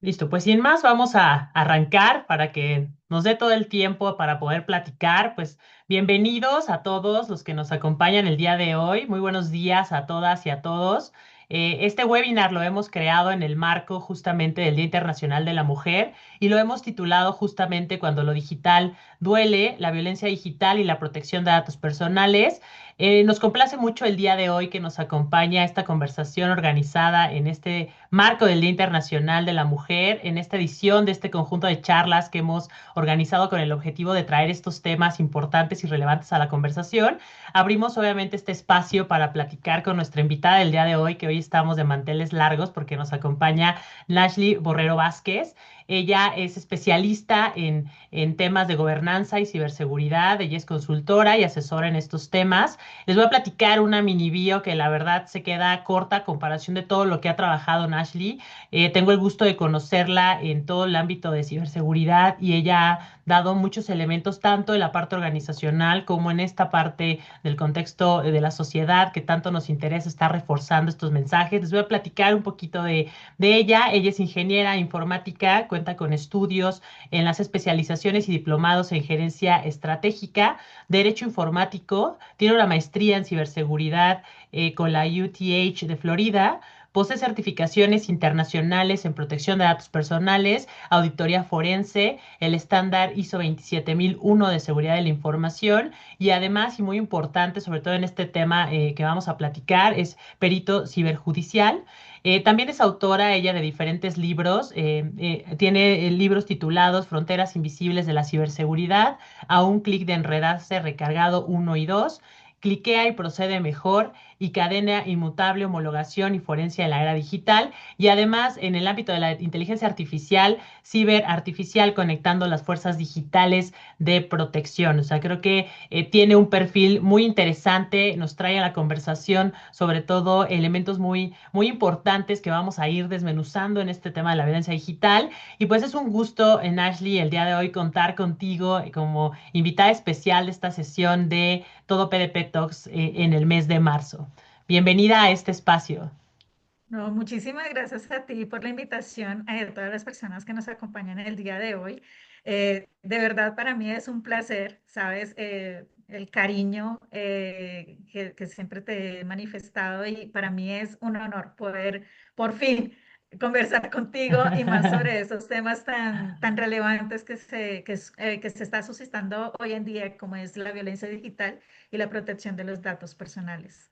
Listo, pues sin más vamos a arrancar para que nos dé todo el tiempo para poder platicar. Pues bienvenidos a todos los que nos acompañan el día de hoy. Muy buenos días a todas y a todos. Este webinar lo hemos creado en el marco justamente del Día Internacional de la Mujer y lo hemos titulado justamente Cuando lo digital duele, la violencia digital y la protección de datos personales. Nos complace mucho el día de hoy que nos acompaña esta conversación organizada en este marco del Día Internacional de la Mujer, en esta edición de este conjunto de charlas que hemos organizado con el objetivo de traer estos temas importantes y relevantes a la conversación. Abrimos obviamente este espacio para platicar con nuestra invitada del día de hoy, que hoy estamos de manteles largos porque nos acompaña Nashley Borrero Vázquez. Ella es especialista en temas de gobernanza y ciberseguridad. Ella es consultora y asesora en estos temas. Les voy a platicar una mini bio que la verdad se queda corta a comparación de todo lo que ha trabajado Nashley. Tengo el gusto de conocerla en todo el ámbito de ciberseguridad y ella ha dado muchos elementos tanto en la parte organizacional como en esta parte del contexto de la sociedad que tanto nos interesa, está reforzando estos mensajes. Les voy a platicar un poquito de ella. Ella es ingeniera informática, cuenta con estudios en las especializaciones y diplomados en gerencia estratégica, derecho informático, tiene una maestría en ciberseguridad con la UTH de Florida. Posee certificaciones internacionales en protección de datos personales, auditoría forense, el estándar ISO 27001 de seguridad de la información y además, y muy importante, sobre todo en este tema que vamos a platicar, es perito ciberjudicial. También es autora ella de diferentes libros. Tiene libros titulados Fronteras Invisibles de la Ciberseguridad, A un clic de enredarse, recargado uno y 2, Cliquea y procede mejor y cadena inmutable, homologación y forencia en la era digital. Y además, en el ámbito de la inteligencia artificial, ciberartificial, conectando las fuerzas digitales de protección. O sea, creo que tiene un perfil muy interesante, nos trae a la conversación sobre todo elementos muy importantes que vamos a ir desmenuzando en este tema de la violencia digital. Y pues es un gusto, Ashley, el día de hoy contar contigo como invitada especial de esta sesión de Todo PDP Talks en el mes de marzo. Bienvenida a este espacio. No, muchísimas gracias a ti por la invitación, a todas las personas que nos acompañan el día de hoy. De verdad, para mí es un placer, ¿sabes? El cariño que siempre te he manifestado y para mí es un honor poder por fin conversar contigo y más sobre esos temas tan relevantes que se está suscitando hoy en día, como es la violencia digital y la protección de los datos personales.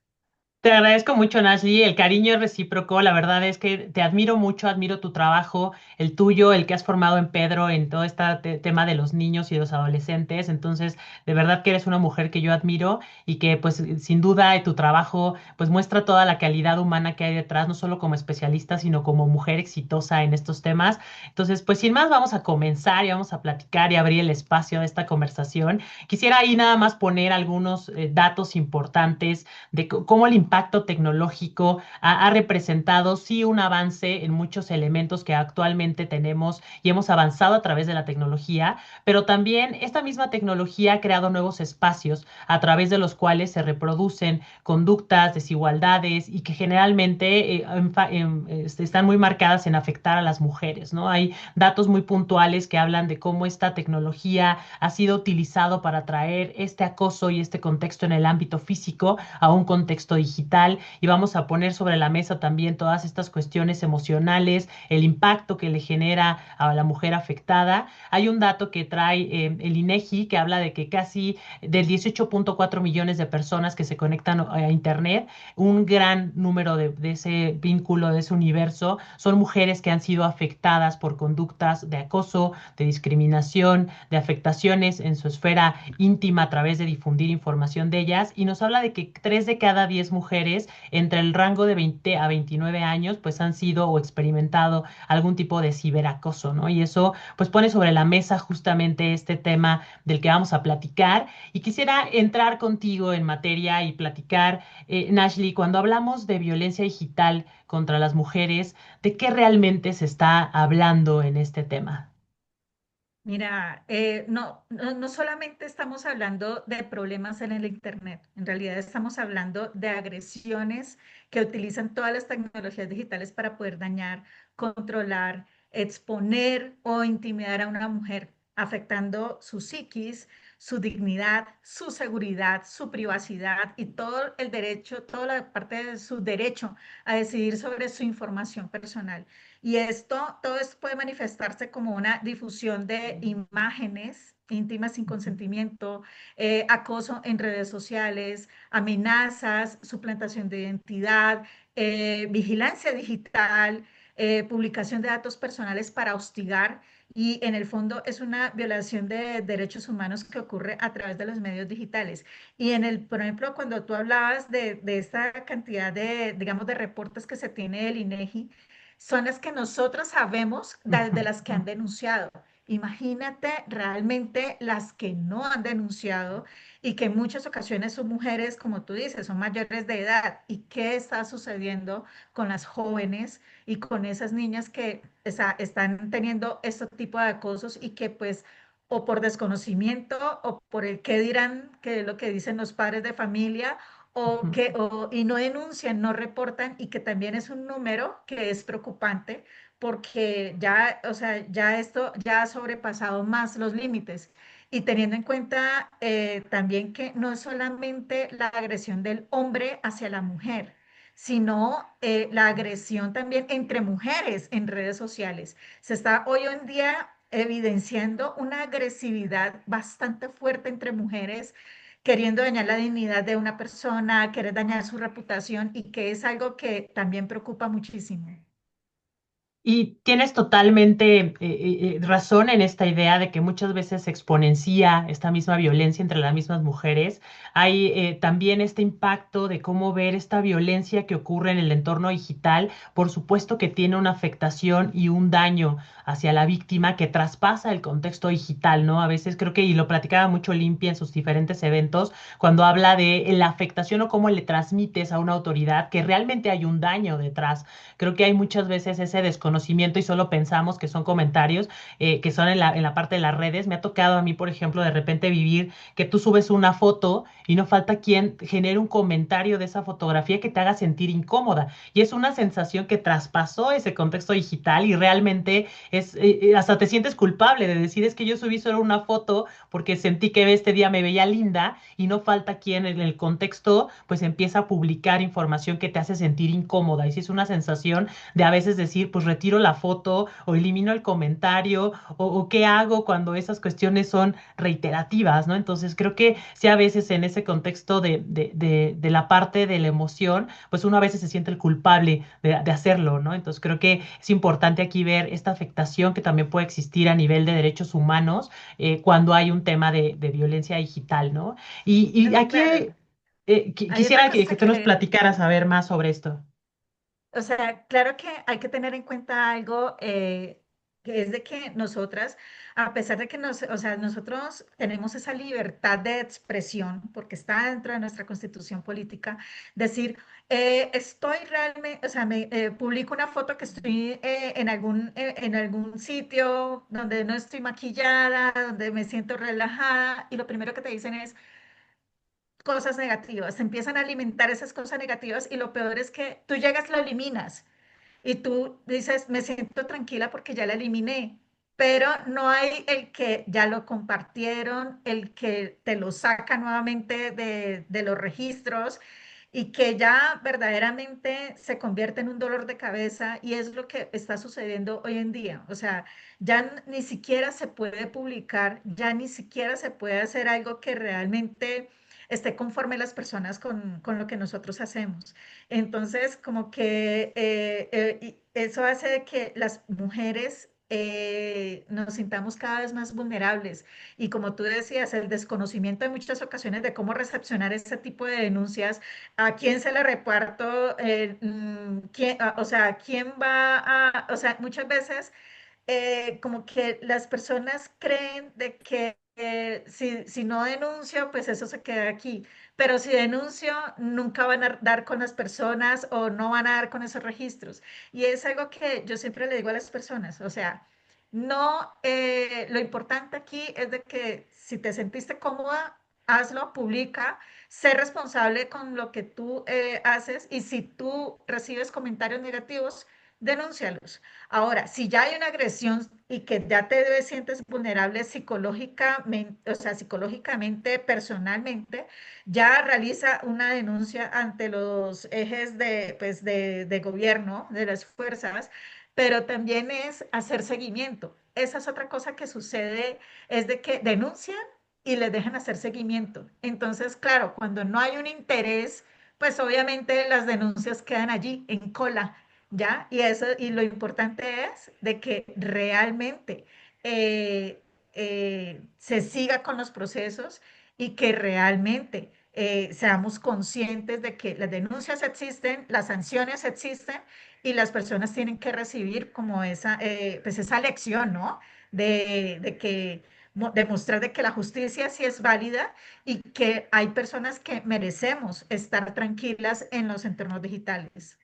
Te agradezco mucho, Nasli. El cariño es recíproco. La verdad es que te admiro mucho, admiro tu trabajo, el tuyo, el que has formado en Pedro en todo este tema de los niños y los adolescentes. Entonces, de verdad que eres una mujer que yo admiro y que, pues, sin duda, tu trabajo, pues, muestra toda la calidad humana que hay detrás, no solo como especialista, sino como mujer exitosa en estos temas. Entonces, pues, sin más, vamos a comenzar y vamos a platicar y abrir el espacio de esta conversación. Quisiera ahí nada más poner algunos datos importantes de cómo el impacto tecnológico ha representado, sí, un avance en muchos elementos que actualmente tenemos y hemos avanzado a través de la tecnología, pero también esta misma tecnología ha creado nuevos espacios a través de los cuales se reproducen conductas, desigualdades y que generalmente están muy marcadas en afectar a las mujeres, ¿no? Hay datos muy puntuales que hablan de cómo esta tecnología ha sido utilizado para traer este acoso y este contexto en el ámbito físico a un contexto digital y vamos a poner sobre la mesa también todas estas cuestiones emocionales, el impacto que le genera a la mujer afectada. Hay un dato que trae el INEGI que habla de que casi del 18.4 millones de personas que se conectan a Internet, un gran número de ese vínculo, de ese universo, son mujeres que han sido afectadas por conductas de acoso, de discriminación, de afectaciones en su esfera íntima a través de difundir información de ellas y nos habla de que 3 de cada 10 mujeres entre el rango de 20 a 29 años pues han sido o experimentado algún tipo de ciberacoso, ¿no? Y eso pues pone sobre la mesa justamente este tema del que vamos a platicar y quisiera entrar contigo en materia y platicar, Nashley, cuando hablamos de violencia digital contra las mujeres, ¿de qué realmente se está hablando en este tema? Mira, no solamente estamos hablando de problemas en el Internet, en realidad estamos hablando de agresiones que utilizan todas las tecnologías digitales para poder dañar, controlar. exponer o intimidar a una mujer, afectando su psiquis, su dignidad, su seguridad, su privacidad y todo el derecho, toda la parte de su derecho a decidir sobre su información personal. Y todo esto puede manifestarse como una difusión de imágenes íntimas sin consentimiento, acoso en redes sociales, amenazas, suplantación de identidad, vigilancia digital, publicación de datos personales para hostigar y en el fondo es una violación de derechos humanos que ocurre a través de los medios digitales. Y por ejemplo, cuando tú hablabas de esta cantidad de, digamos, de reportes que se tiene del INEGI, son las que nosotros sabemos de las que han denunciado. Imagínate realmente las que no han denunciado y que en muchas ocasiones son mujeres, como tú dices, son mayores de edad. ¿Y qué está sucediendo con las jóvenes y con esas niñas que están teniendo este tipo de acosos y que pues o por desconocimiento o por el qué dirán, que es lo que dicen los padres de familia, y no denuncian, no reportan y que también es un número que es preocupante porque ya, o sea, ya esto ya ha sobrepasado más los límites. Y teniendo en cuenta también que no es solamente la agresión del hombre hacia la mujer, sino la agresión también entre mujeres en redes sociales. Se está hoy en día evidenciando una agresividad bastante fuerte entre mujeres, queriendo dañar la dignidad de una persona, querer dañar su reputación y que es algo que también preocupa muchísimo. Y tienes totalmente razón en esta idea de que muchas veces se exponencia esta misma violencia entre las mismas mujeres. Hay también este impacto de cómo ver esta violencia que ocurre en el entorno digital. Por supuesto que tiene una afectación y un daño hacia la víctima que traspasa el contexto digital, ¿no? A veces creo que, y lo platicaba mucho Limpia en sus diferentes eventos, cuando habla de la afectación o cómo le transmites a una autoridad que realmente hay un daño detrás. Creo que hay muchas veces ese desconocimiento y solo pensamos que son comentarios que son en la parte de las redes. Me ha tocado a mí, por ejemplo, de repente vivir que tú subes una foto y no falta quien genere un comentario de esa fotografía que te haga sentir incómoda. Y es una sensación que traspasó ese contexto digital y realmente hasta te sientes culpable de decir es que yo subí solo una foto porque sentí que este día me veía linda y no falta quien en el contexto pues empieza a publicar información que te hace sentir incómoda. Y si es una sensación de a veces decir pues retiro la foto o elimino el comentario o qué hago cuando esas cuestiones son reiterativas, ¿no? Entonces creo que sí a veces en ese contexto de la parte de la emoción, pues uno a veces se siente el culpable de hacerlo, ¿no? Entonces creo que es importante aquí ver esta afectación que también puede existir a nivel de derechos humanos cuando hay un tema de violencia digital, ¿no? Y aquí Claro, hay otra quisiera cosa que tú nos que platicaras a ver más sobre esto. o sea, claro que hay que tener en cuenta algo que es de que nosotras, a pesar de que o sea, nosotros tenemos esa libertad de expresión, porque está dentro de nuestra constitución política, decir, estoy realmente, o sea, publico una foto que estoy en algún sitio donde no estoy maquillada, donde me siento relajada, y lo primero que te dicen es cosas negativas, se empiezan a alimentar esas cosas negativas y lo peor es que tú llegas, lo eliminas y tú dices, me siento tranquila porque ya la eliminé, pero no hay el que ya lo compartieron, el que te lo saca nuevamente de los registros y que ya verdaderamente se convierte en un dolor de cabeza y es lo que está sucediendo hoy en día. O sea, ya ni siquiera se puede publicar, ya ni siquiera se puede hacer algo que realmente esté conforme a las personas con lo que nosotros hacemos. Entonces, como que y eso hace de que las mujeres nos sintamos cada vez más vulnerables. Y como tú decías, el desconocimiento en muchas ocasiones de cómo recepcionar ese tipo de denuncias, a quién se le reparto, o sea, quién va o sea, muchas veces como que las personas creen de que si no denuncio, pues eso se queda aquí. Pero si denuncio, nunca van a dar con las personas o no van a dar con esos registros. Y es algo que yo siempre le digo a las personas, o sea, no, lo importante aquí es de que si te sentiste cómoda, hazlo, publica, sé responsable con lo que tú haces y si tú recibes comentarios negativos, denúncialos. Ahora, si ya hay una agresión y que ya te sientes vulnerable psicológicamente, o sea, psicológicamente, personalmente, ya realiza una denuncia ante los ejes de, pues, de gobierno, de las fuerzas, pero también es hacer seguimiento. Esa es otra cosa que sucede, es de que denuncian y les dejan hacer seguimiento. Entonces, claro, cuando no hay un interés, pues obviamente las denuncias quedan allí en cola, ¿ya? Y eso, y lo importante es de que realmente eh, se siga con los procesos y que realmente seamos conscientes de que las denuncias existen, las sanciones existen y las personas tienen que recibir como esa, pues esa lección, ¿no? De que demostrar de que la justicia sí es válida y que hay personas que merecemos estar tranquilas en los entornos digitales.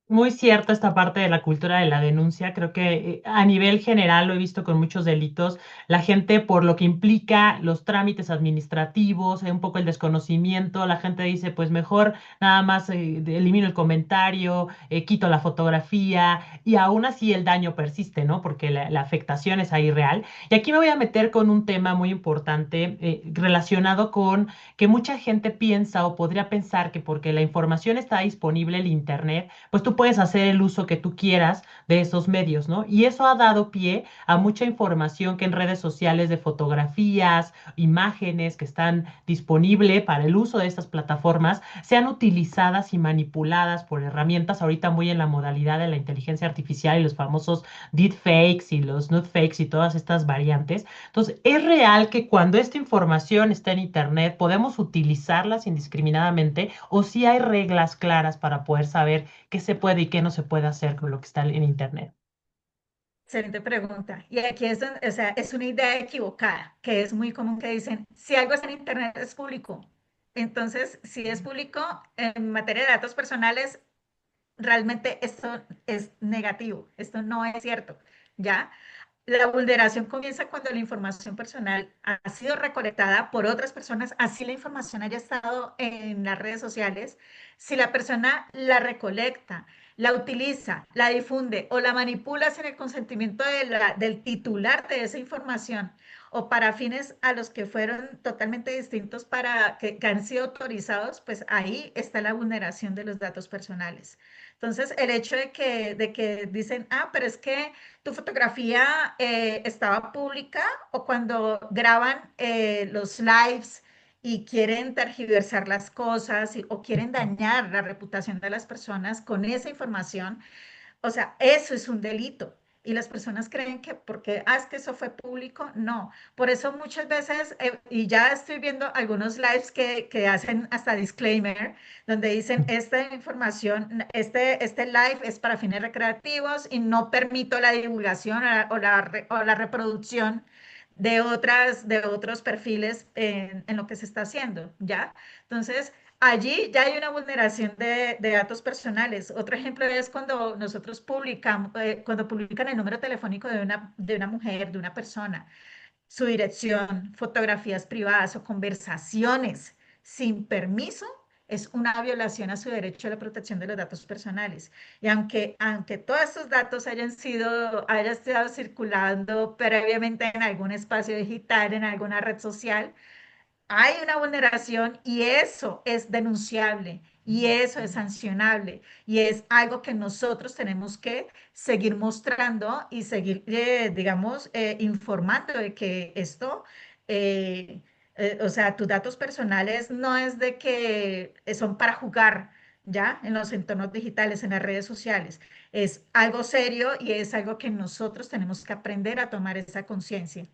Muy cierto esta parte de la cultura de la denuncia. Creo que a nivel general lo he visto con muchos delitos. La gente, por lo que implica los trámites administrativos, un poco el desconocimiento, la gente dice, pues mejor nada más elimino el comentario, quito la fotografía y aún así el daño persiste, ¿no? Porque la afectación es ahí real. Y aquí me voy a meter con un tema muy importante relacionado con que mucha gente piensa o podría pensar que porque la información está disponible en Internet, pues tú puedes hacer el uso que tú quieras de esos medios, ¿no? Y eso ha dado pie a mucha información que en redes sociales de fotografías, imágenes que están disponibles para el uso de estas plataformas, sean utilizadas y manipuladas por herramientas ahorita muy en la modalidad de la inteligencia artificial y los famosos deepfakes y los nudefakes y todas estas variantes. Entonces, es real que cuando esta información está en Internet podemos utilizarlas indiscriminadamente o si hay reglas claras para poder saber qué se puede y qué no se puede hacer con lo que está en Internet. Excelente pregunta. Y aquí es, o sea, es una idea equivocada, que es muy común que dicen, si algo está en Internet es público. Entonces, si es público, en materia de datos personales, realmente esto es negativo, esto no es cierto, ¿ya? La vulneración comienza cuando la información personal ha sido recolectada por otras personas, así la información haya estado en las redes sociales. Si la persona la recolecta, la utiliza, la difunde o la manipula sin el consentimiento del titular de esa información o para fines a los que fueron totalmente distintos para que han sido autorizados, pues ahí está la vulneración de los datos personales. Entonces, el hecho de que dicen, ah, pero es que tu fotografía estaba pública o cuando graban los lives y quieren tergiversar las cosas o quieren dañar la reputación de las personas con esa información, o sea, eso es un delito. Y las personas creen que porque, es que eso fue público, no. Por eso muchas veces, y ya estoy viendo algunos lives que hacen hasta disclaimer, donde dicen, esta información, este live es para fines recreativos y no permito la divulgación o la reproducción de otros perfiles en lo que se está haciendo, ¿ya? Entonces, allí ya hay una vulneración de datos personales. Otro ejemplo es cuando nosotros publicamos, cuando publican el número telefónico de una mujer, de una persona, su dirección, fotografías privadas o conversaciones sin permiso, es una violación a su derecho a la protección de los datos personales. Y aunque todos estos datos hayan estado circulando previamente en algún espacio digital, en alguna red social, hay una vulneración y eso es denunciable y eso es sancionable y es algo que nosotros tenemos que seguir mostrando y seguir, digamos, informando de que esto, eh, o sea, tus datos personales no es de que son para jugar, ¿ya? En los entornos digitales, en las redes sociales. Es algo serio y es algo que nosotros tenemos que aprender a tomar esa conciencia.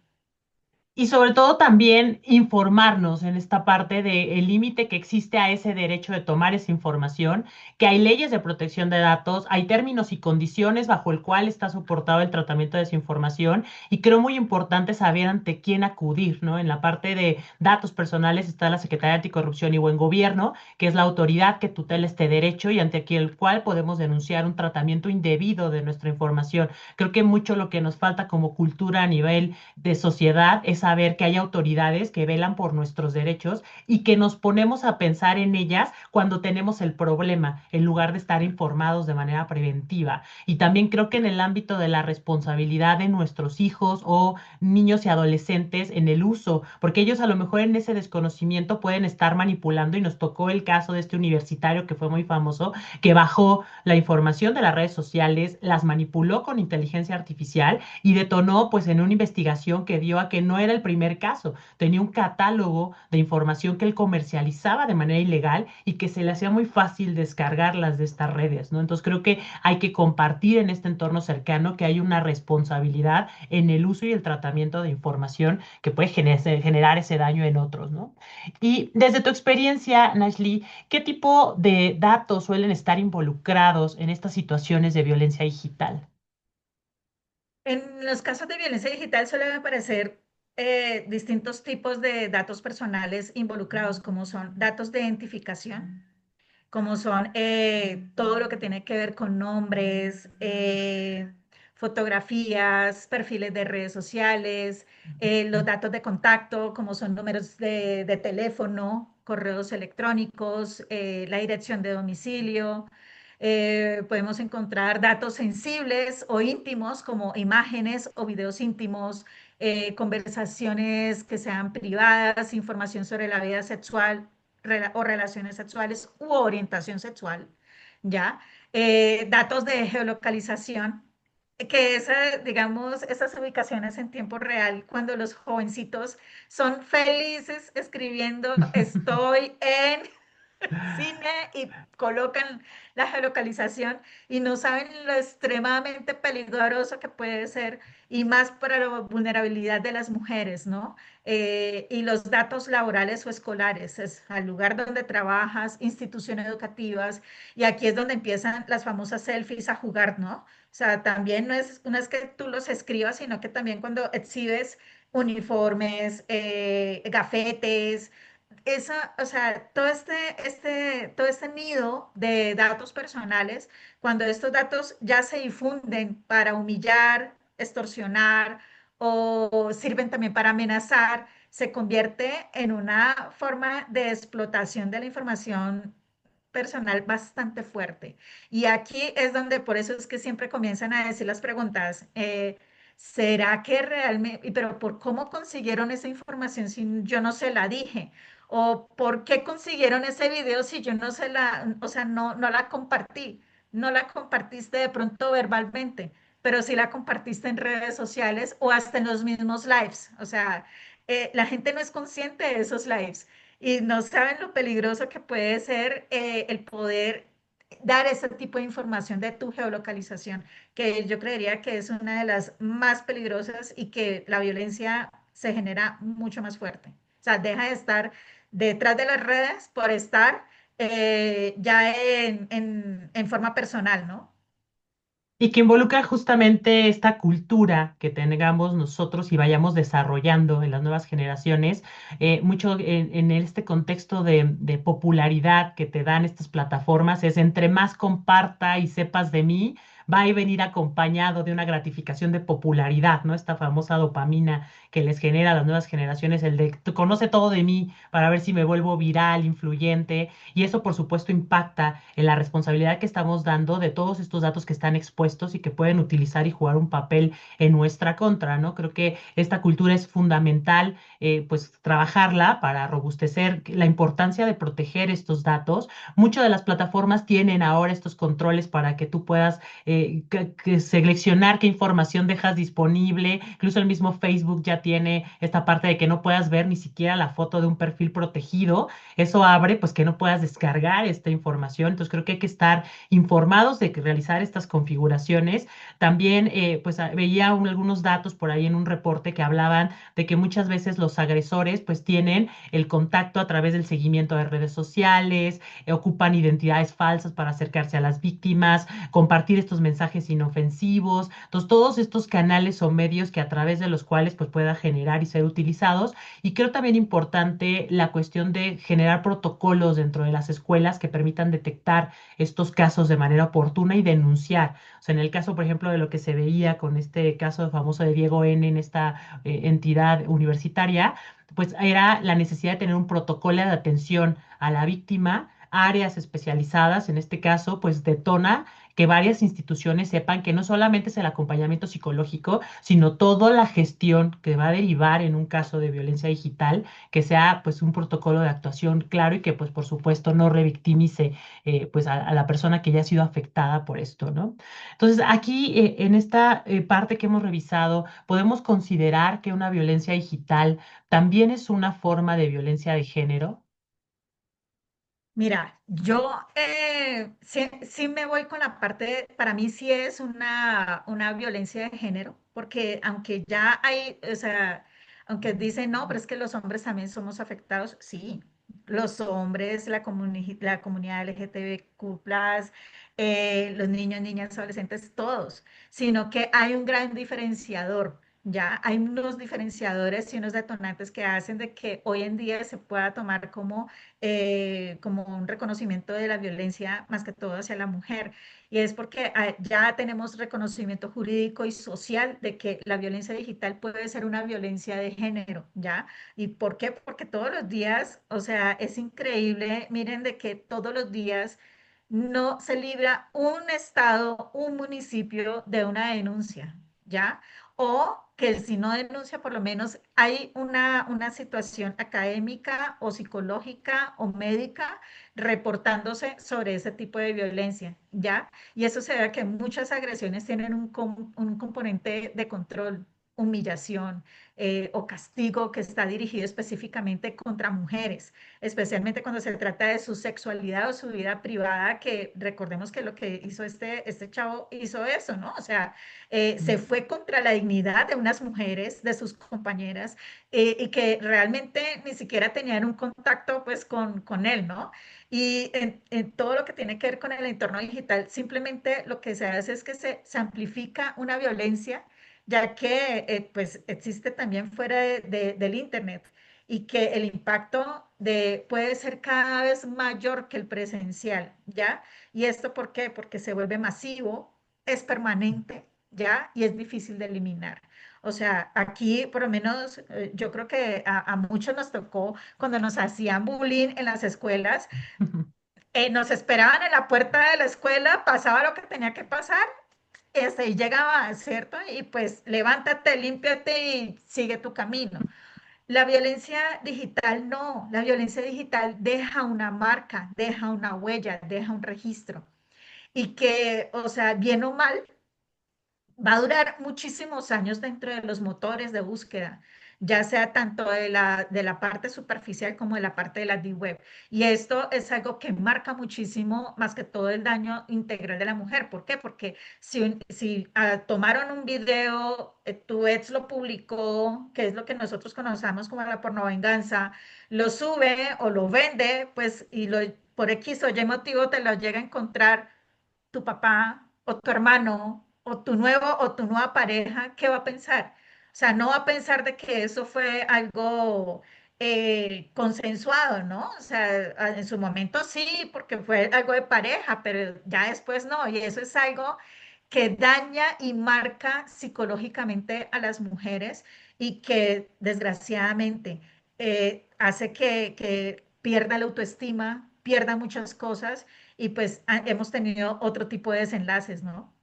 Y sobre todo también informarnos en esta parte del límite que existe a ese derecho de tomar esa información, que hay leyes de protección de datos, hay términos y condiciones bajo el cual está soportado el tratamiento de esa información y creo muy importante saber ante quién acudir, ¿no? En la parte de datos personales está la Secretaría de Anticorrupción y Buen Gobierno, que es la autoridad que tutela este derecho y ante el cual podemos denunciar un tratamiento indebido de nuestra información. Creo que mucho lo que nos falta como cultura a nivel de sociedad es saber que hay autoridades que velan por nuestros derechos y que nos ponemos a pensar en ellas cuando tenemos el problema, en lugar de estar informados de manera preventiva. Y también creo que en el ámbito de la responsabilidad de nuestros hijos o niños y adolescentes en el uso, porque ellos a lo mejor en ese desconocimiento pueden estar manipulando y nos tocó el caso de este universitario que fue muy famoso, que bajó la información de las redes sociales, las manipuló con inteligencia artificial y detonó pues en una investigación que dio a que no era el primer caso, tenía un catálogo de información que él comercializaba de manera ilegal y que se le hacía muy fácil descargarlas de estas redes, ¿no? Entonces creo que hay que compartir en este entorno cercano que hay una responsabilidad en el uso y el tratamiento de información que puede generar ese daño en otros, ¿no? Y desde tu experiencia, Nashley, ¿qué tipo de datos suelen estar involucrados en estas situaciones de violencia digital? En los casos de violencia digital suelen aparecer distintos tipos de datos personales involucrados, como son datos de identificación, como son todo lo que tiene que ver con nombres, fotografías, perfiles de redes sociales, los datos de contacto, como son números de teléfono, correos electrónicos, la dirección de domicilio. Podemos encontrar datos sensibles o íntimos como imágenes o videos íntimos, conversaciones que sean privadas, información sobre la vida sexual o relaciones sexuales u orientación sexual, ¿ya? Datos de geolocalización, que es, digamos, esas ubicaciones en tiempo real, cuando los jovencitos son felices escribiendo estoy en cine y colocan la geolocalización y no saben lo extremadamente peligroso que puede ser y más para la vulnerabilidad de las mujeres, ¿no? Y los datos laborales o escolares, es al lugar donde trabajas, instituciones educativas, y aquí es donde empiezan las famosas selfies a jugar, ¿no? O sea, también no es que tú los escribas, sino que también cuando exhibes uniformes, gafetes, esa, o sea, todo este nido de datos personales, cuando estos datos ya se difunden para humillar, extorsionar o sirven también para amenazar, se convierte en una forma de explotación de la información personal bastante fuerte. Y aquí es donde por eso es que siempre comienzan a decir las preguntas, ¿será que realmente, pero por cómo consiguieron esa información si yo no se la dije? ¿O por qué consiguieron ese video si yo no se la, o sea, no la compartí? No la compartiste de pronto verbalmente, pero sí la compartiste en redes sociales o hasta en los mismos lives. O sea, la gente no es consciente de esos lives y no saben lo peligroso que puede ser el poder dar ese tipo de información de tu geolocalización, que yo creería que es una de las más peligrosas y que la violencia se genera mucho más fuerte. O sea, deja de estar detrás de las redes por estar ya en forma personal, ¿no? Y que involucra justamente esta cultura que tengamos nosotros y vayamos desarrollando en las nuevas generaciones, mucho en este contexto de popularidad que te dan estas plataformas, es entre más comparta y sepas de mí, va a venir acompañado de una gratificación de popularidad, ¿no? Esta famosa dopamina que les genera a las nuevas generaciones, el de "Tú conoce todo de mí para ver si me vuelvo viral, influyente", y eso por supuesto impacta en la responsabilidad que estamos dando de todos estos datos que están expuestos y que pueden utilizar y jugar un papel en nuestra contra, ¿no? Creo que esta cultura es fundamental, pues trabajarla para robustecer la importancia de proteger estos datos. Muchas de las plataformas tienen ahora estos controles para que tú puedas que seleccionar qué información dejas disponible. Incluso el mismo Facebook ya tiene esta parte de que no puedas ver ni siquiera la foto de un perfil protegido. Eso abre pues que no puedas descargar esta información. Entonces creo que hay que estar informados de que realizar estas configuraciones. También pues veía algunos datos por ahí en un reporte que hablaban de que muchas veces los agresores pues tienen el contacto a través del seguimiento de redes sociales, ocupan identidades falsas para acercarse a las víctimas, compartir estos mensajes inofensivos. Entonces, todos estos canales o medios que a través de los cuales pues pueda generar y ser utilizados. Y creo también importante la cuestión de generar protocolos dentro de las escuelas que permitan detectar estos casos de manera oportuna y denunciar. O sea, en el caso, por ejemplo, de lo que se veía con este caso famoso de Diego N. en esta entidad universitaria, pues era la necesidad de tener un protocolo de atención a la víctima, áreas especializadas, en este caso, pues detona que varias instituciones sepan que no solamente es el acompañamiento psicológico, sino toda la gestión que va a derivar en un caso de violencia digital, que sea pues un protocolo de actuación claro y que pues por supuesto no revictimice pues a la persona que ya ha sido afectada por esto, ¿no? Entonces aquí en esta parte que hemos revisado, podemos considerar que una violencia digital también es una forma de violencia de género. Mira, yo sí me voy con la parte, para mí sí es una violencia de género, porque aunque ya hay, o sea, aunque dicen, no, pero es que los hombres también somos afectados, sí, los hombres, la comunidad LGTBQ+, los niños, niñas, adolescentes, todos, sino que hay un gran diferenciador. Ya hay unos diferenciadores y unos detonantes que hacen de que hoy en día se pueda tomar como un reconocimiento de la violencia, más que todo hacia la mujer. Y es porque ya tenemos reconocimiento jurídico y social de que la violencia digital puede ser una violencia de género, ¿ya? ¿Y por qué? Porque todos los días, o sea, es increíble, miren, de que todos los días no se libra un estado, un municipio de una denuncia, ¿ya? O que si no denuncia, por lo menos hay una situación académica o psicológica o médica reportándose sobre ese tipo de violencia, ¿ya? Y eso se ve a que muchas agresiones tienen un componente de control, humillación o castigo que está dirigido específicamente contra mujeres, especialmente cuando se trata de su sexualidad o su vida privada, que recordemos que lo que hizo este chavo hizo eso, ¿no? O sea, se fue contra la dignidad de unas mujeres, de sus compañeras, y que realmente ni siquiera tenían un contacto pues con él, ¿no? Y en todo lo que tiene que ver con el entorno digital, simplemente lo que se hace es que se amplifica una violencia, ya que pues existe también fuera del Internet y que el impacto puede ser cada vez mayor que el presencial, ¿ya? ¿Y esto por qué? Porque se vuelve masivo, es permanente, ¿ya? Y es difícil de eliminar. O sea, aquí por lo menos yo creo que a muchos nos tocó cuando nos hacían bullying en las escuelas, nos esperaban en la puerta de la escuela, pasaba lo que tenía que pasar, y llegaba, ¿cierto? Y pues levántate, límpiate y sigue tu camino. La violencia digital no, la violencia digital deja una marca, deja una huella, deja un registro. Y que, o sea, bien o mal, va a durar muchísimos años dentro de los motores de búsqueda, ya sea tanto de la parte superficial como de la parte de la deep web. Y esto es algo que marca muchísimo más que todo el daño integral de la mujer. ¿Por qué? Porque si tomaron un video, tu ex lo publicó, que es lo que nosotros conocemos como la pornovenganza, lo sube o lo vende, pues, por X o Y motivo te lo llega a encontrar tu papá o tu hermano o tu nuevo o tu nueva pareja, ¿qué va a pensar? O sea, no va a pensar de que eso fue algo consensuado, ¿no? O sea, en su momento sí, porque fue algo de pareja, pero ya después no. Y eso es algo que daña y marca psicológicamente a las mujeres y que desgraciadamente hace que pierda la autoestima, pierda muchas cosas y pues hemos tenido otro tipo de desenlaces, ¿no?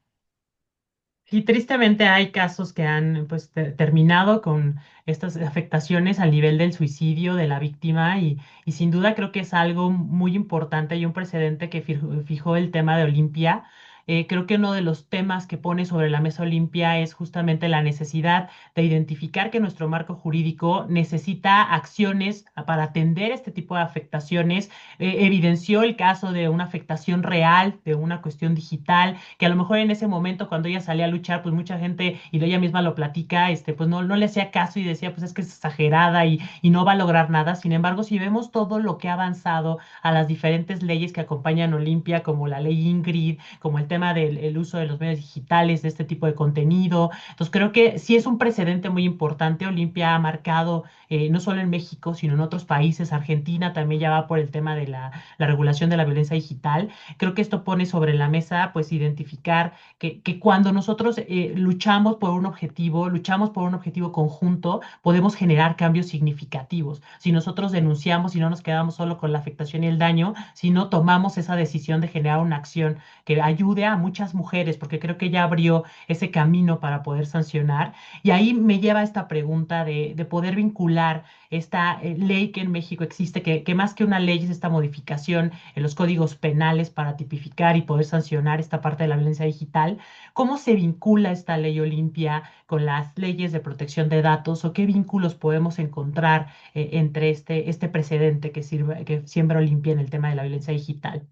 Y tristemente hay casos que han pues terminado con estas afectaciones al nivel del suicidio de la víctima y sin duda creo que es algo muy importante y un precedente que fijó el tema de Olimpia. Creo que uno de los temas que pone sobre la mesa Olimpia es justamente la necesidad de identificar que nuestro marco jurídico necesita acciones para atender este tipo de afectaciones. Evidenció el caso de una afectación real, de una cuestión digital que a lo mejor en ese momento cuando ella salía a luchar, pues mucha gente, y ella misma lo platica, pues no le hacía caso y decía, pues es que es exagerada y no va a lograr nada. Sin embargo, si vemos todo lo que ha avanzado a las diferentes leyes que acompañan Olimpia, como la ley Ingrid, como el tema del el uso de los medios digitales, de este tipo de contenido. Entonces creo que sí es un precedente muy importante. Olimpia ha marcado no solo en México, sino en otros países. Argentina también ya va por el tema de la regulación de la violencia digital. Creo que esto pone sobre la mesa, pues, identificar que cuando nosotros luchamos por un objetivo conjunto, podemos generar cambios significativos. Si nosotros denunciamos y no nos quedamos solo con la afectación y el daño, sino tomamos esa decisión de generar una acción que ayude a muchas mujeres, porque creo que ya abrió ese camino para poder sancionar. Y ahí me lleva a esta pregunta de poder vincular esta ley que en México existe, que más que una ley es esta modificación en los códigos penales para tipificar y poder sancionar esta parte de la violencia digital. ¿Cómo se vincula esta ley Olimpia con las leyes de protección de datos o qué vínculos podemos encontrar entre este precedente que siembra Olimpia en el tema de la violencia digital?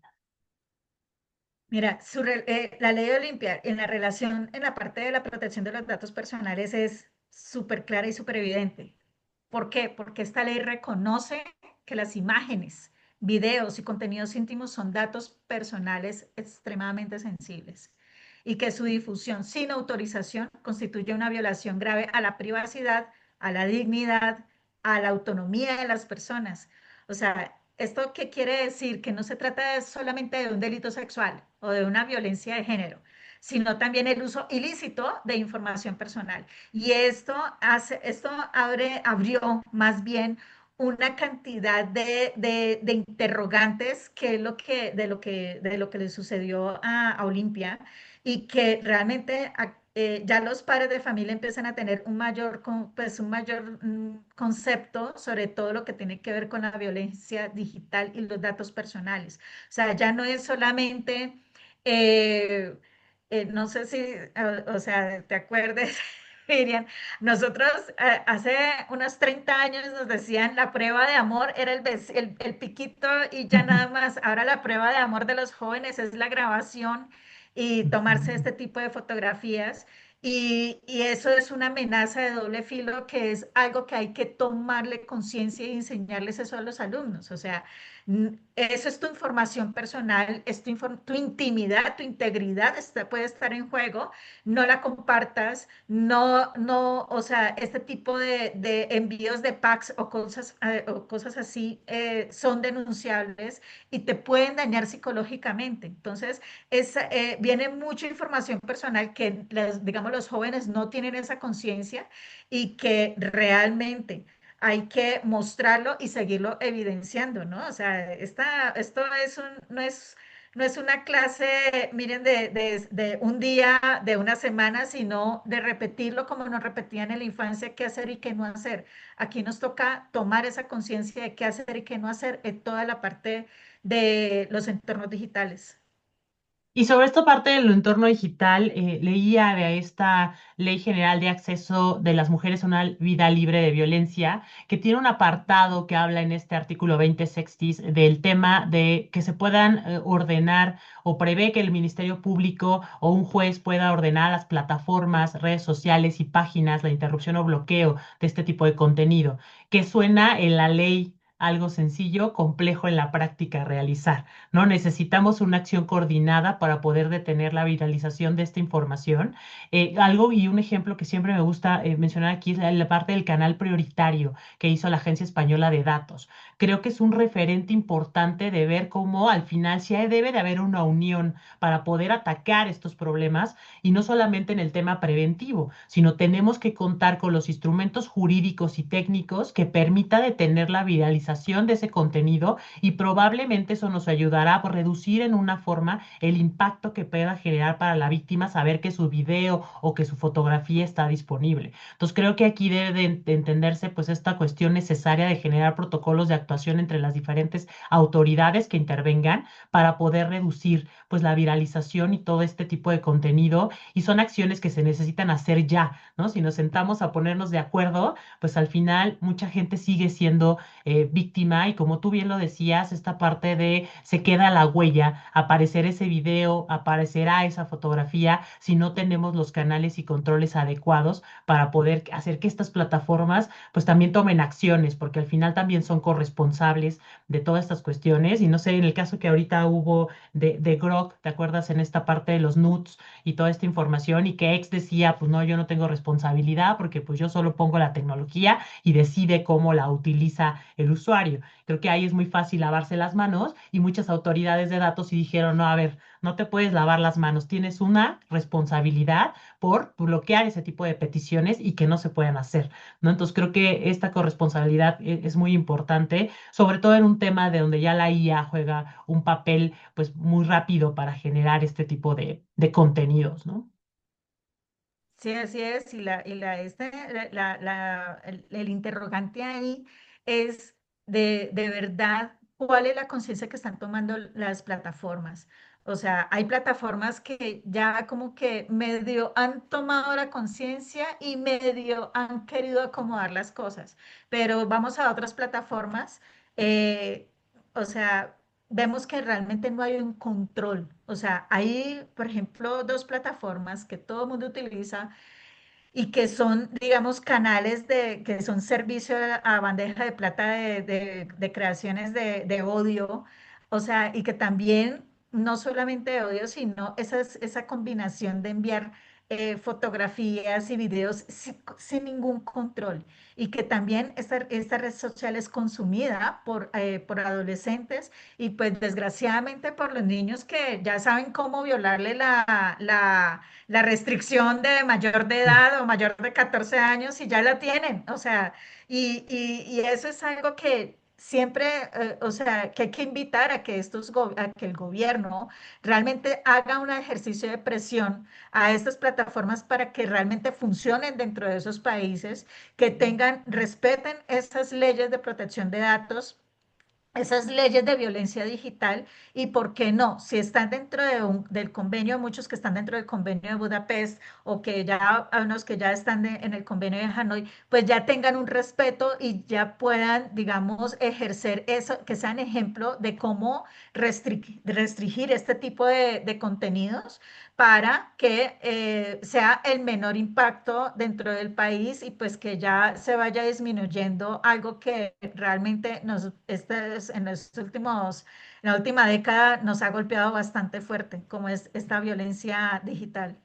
Mira, la ley de Olimpia en la relación, en la parte de la protección de los datos personales es súper clara y súper evidente. ¿Por qué? Porque esta ley reconoce que las imágenes, videos y contenidos íntimos son datos personales extremadamente sensibles y que su difusión sin autorización constituye una violación grave a la privacidad, a la dignidad, a la autonomía de las personas. O sea, ¿esto qué quiere decir? Que no se trata solamente de un delito sexual o de una violencia de género, sino también el uso ilícito de información personal. Y abrió más bien una cantidad de interrogantes que es de lo que le sucedió a Olimpia y que realmente ya los padres de familia empiezan a tener un mayor concepto sobre todo lo que tiene que ver con la violencia digital y los datos personales. O sea, ya no es solamente, eh, no sé si, o sea, te acuerdes, Miriam, nosotros hace unos 30 años nos decían la prueba de amor era el piquito y ya nada más. Ahora la prueba de amor de los jóvenes es la grabación y tomarse este tipo de fotografías. Y eso es una amenaza de doble filo que es algo que hay que tomarle conciencia y enseñarles eso a los alumnos. O sea, eso es tu información personal, es tu intimidad, tu integridad puede estar en juego. No la compartas, no, o sea, este tipo de envíos de packs o cosas así son denunciables y te pueden dañar psicológicamente. Entonces, viene mucha información personal que, digamos, los jóvenes no tienen esa conciencia y que realmente hay que mostrarlo y seguirlo evidenciando, ¿no? O sea, esto no es una clase, miren, de un día, de una semana, sino de repetirlo como nos repetían en la infancia, qué hacer y qué no hacer. Aquí nos toca tomar esa conciencia de qué hacer y qué no hacer en toda la parte de los entornos digitales. Y sobre esta parte del entorno digital, leía de esta Ley General de Acceso de las Mujeres a una Vida Libre de Violencia, que tiene un apartado que habla en este artículo 20 sextis del tema de que se puedan ordenar o prevé que el Ministerio Público o un juez pueda ordenar a las plataformas, redes sociales y páginas la interrupción o bloqueo de este tipo de contenido, que suena en la ley algo sencillo, complejo en la práctica realizar. ¿No? Necesitamos una acción coordinada para poder detener la viralización de esta información. Algo y un ejemplo que siempre me gusta mencionar aquí es la parte del canal prioritario que hizo la Agencia Española de Datos. Creo que es un referente importante de ver cómo al final sí debe de haber una unión para poder atacar estos problemas y no solamente en el tema preventivo, sino tenemos que contar con los instrumentos jurídicos y técnicos que permita detener la viralización de ese contenido y probablemente eso nos ayudará a reducir en una forma el impacto que pueda generar para la víctima saber que su video o que su fotografía está disponible. Entonces creo que aquí debe de entenderse pues esta cuestión necesaria de generar protocolos de actuación entre las diferentes autoridades que intervengan para poder reducir pues la viralización y todo este tipo de contenido y son acciones que se necesitan hacer ya, ¿no? Si nos sentamos a ponernos de acuerdo, pues al final mucha gente sigue siendo víctima y como tú bien lo decías, esta parte de se queda la huella, aparecer ese video, aparecerá esa fotografía si no tenemos los canales y controles adecuados para poder hacer que estas plataformas pues también tomen acciones, porque al final también son corresponsables de todas estas cuestiones y no sé, en el caso que ahorita hubo de Grok, ¿te acuerdas en esta parte de los nudes y toda esta información y que ex decía, pues no, yo no tengo responsabilidad porque pues yo solo pongo la tecnología y decide cómo la utiliza el usuario? Creo que ahí es muy fácil lavarse las manos y muchas autoridades de datos sí dijeron, no, a ver, no te puedes lavar las manos, tienes una responsabilidad por bloquear ese tipo de peticiones y que no se puedan hacer, ¿no? Entonces creo que esta corresponsabilidad es muy importante, sobre todo en un tema de donde ya la IA juega un papel pues muy rápido para generar este tipo de contenidos, ¿no? Sí, así es, el interrogante ahí es de verdad cuál es la conciencia que están tomando las plataformas. O sea, hay plataformas que ya como que medio han tomado la conciencia y medio han querido acomodar las cosas, pero vamos a otras plataformas, eh, o sea, vemos que realmente no hay un control. O sea, hay, por ejemplo, dos plataformas que todo el mundo utiliza y que son, digamos, canales que son servicio a bandeja de plata de creaciones de odio, o sea, y que también no solamente de odio, sino esa combinación de enviar fotografías y videos sin ningún control, y que también esta red social es consumida por adolescentes y pues desgraciadamente por los niños que ya saben cómo violarle la restricción de mayor de edad o mayor de 14 años y ya la tienen. O sea, y eso es algo que siempre, o sea, que hay que invitar a que a que el gobierno realmente haga un ejercicio de presión a estas plataformas para que realmente funcionen dentro de esos países, que tengan, respeten esas leyes de protección de datos, esas leyes de violencia digital, y por qué no, si están dentro del convenio, muchos que están dentro del convenio de Budapest o que ya, a unos que ya están en el convenio de Hanoi, pues ya tengan un respeto y ya puedan, digamos, ejercer eso, que sean ejemplo de cómo restringir este tipo de contenidos para que sea el menor impacto dentro del país y pues que ya se vaya disminuyendo algo que realmente en la última década nos ha golpeado bastante fuerte, como es esta violencia digital.